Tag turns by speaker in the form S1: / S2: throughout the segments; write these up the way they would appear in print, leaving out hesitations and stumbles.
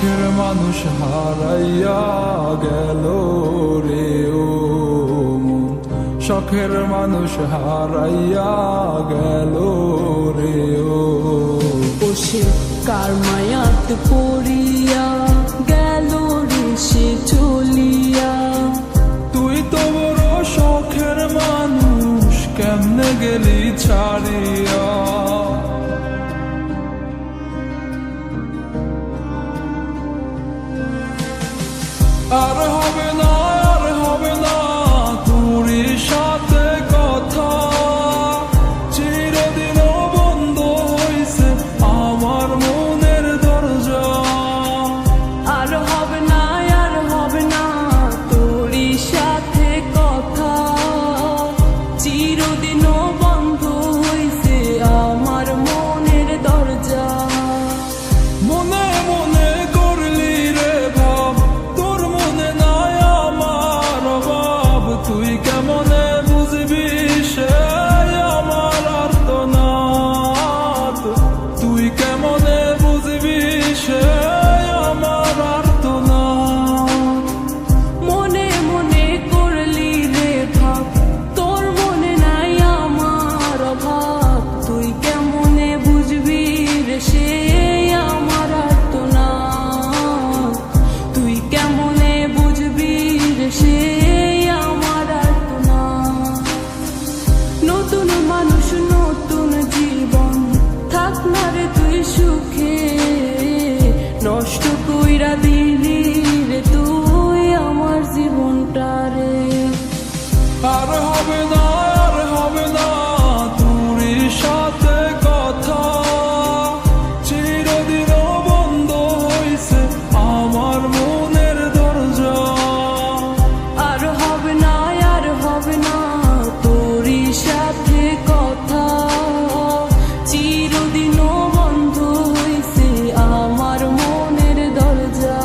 S1: শখের মানুষ হারাইয়া গেল রে ও মন, শখের মানুষ হারাইয়া গেল রে ও।
S2: সে কার মায়াত পড়িয়া গেল রে সে চলিয়া।
S1: তুই তো বড় শখের মানুষ, কেমনে গেলি ছাড়িয়া। আর হবে না, আর হবে না তোর সাথে কথা, চিরদিন বন্ধ হইছে আমার মনের দরজা।
S2: আর হবে না, আর হবে না তোর সাথে কথা, চিরদিনও বন্ধ হইছে আমার মনের দরজা।
S1: মনে মনে করলি রে ভাব, তোর মনে নাই আমার অভাব। তুই কেমনে বুঝবি সে আমার আর্তনাদ, তুই কেমনে বুঝবি সে আমার আর্তনাদ।
S2: মনে মনে করলি রে ভাব, তোর মনে নাই আমার অভাব। তুই কেমনে বুঝবি রে সে আমার আর্তনাদ, তুই কেমনে বুঝবি রে সে আমার আর্তনাদ। নতুন মানুষ নতুন জীবন, থাক না রে তুই সুখে, নষ্ট কইরা দিলি রে তুই আমার জীবনটা রে।
S1: আর হবে না, আর হবে না তোর সাথে কথা, চিরদিন বন্ধ হইছে আমার মনের দরজা।
S2: আর হবে না, আর হবে না তোর সাথে কথা, চিরদিনও বন্ধ হইছে আমার মনের দরজা।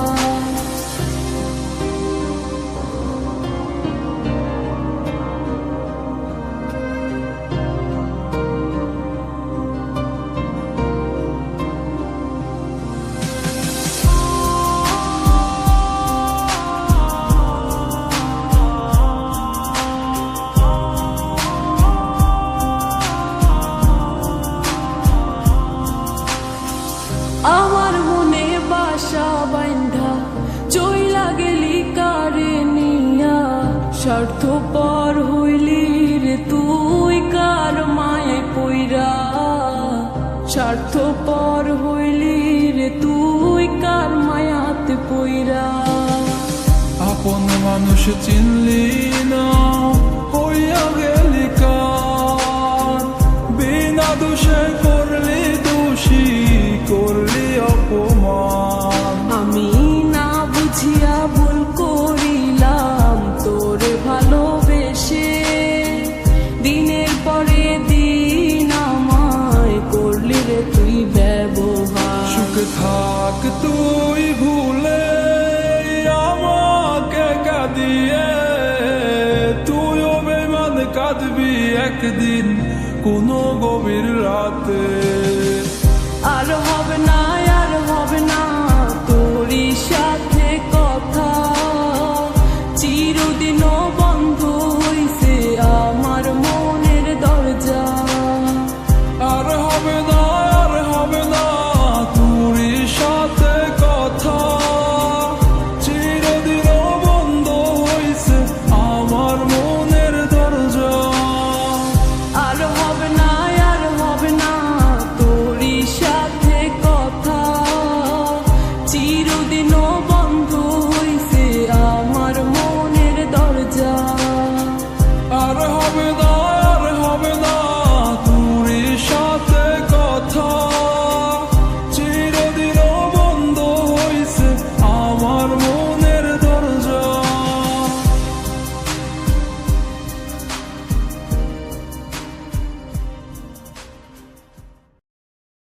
S2: আমার মনে বাসা বাইন্ধা চইলা গেলি কারে নিয়া, স্বার্থপর হইলি রে তুই কার মায়ে পইরা। স্বার্থপর হইলি রে তুই কার মায়াতে পইরা।
S1: আপন মানুষ চিনলি না, হইয়া গেলি কার। বিনা দোষে করলি দোষী, করলি অপমান।
S2: আমি না বুঝিয়া ভুল করিলাম তোরে ভালোবেসে, দিনের পরে দিন আমায় করলি রে তুই ব্যবহার।
S1: সুখে থাক তুই ভুলে আমাকে কাঁদিয়ে, তুইও বেমান কাঁদবি একদিন কোনো গভীর রাতে।